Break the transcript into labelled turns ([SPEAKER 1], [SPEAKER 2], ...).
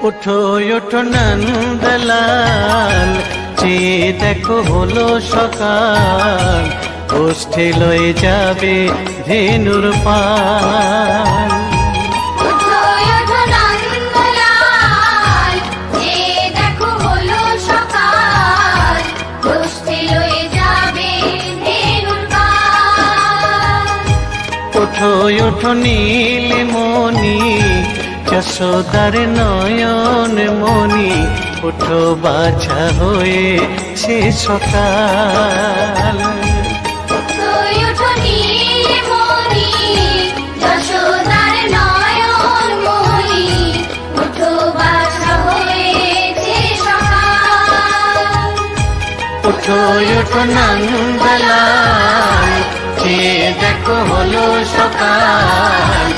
[SPEAKER 1] ওঠো ওঠো নন্দলাল, চেয়ে দেখো হলো সকাল, গোষ্ঠী লয়ে যাবে ধেনুর পাল।
[SPEAKER 2] ওঠো ওঠো নন্দলাল, চেয়ে দেখো হলো সকাল, গোষ্ঠী লয়ে যাবে ধেনুর পাল।
[SPEAKER 1] ওঠো ওঠো নীলমণি, যশোদার নয়ন মণি, ওঠো বাছা হয়েছে সকাল।
[SPEAKER 2] ওঠো ওঠো নীলমণি, যশোদার নয়ন মণি, ওঠো বাছা হয়েছে সকাল।
[SPEAKER 1] ওঠো ওঠো নন্দলাল, চেয়ে দেখো হলো সকাল,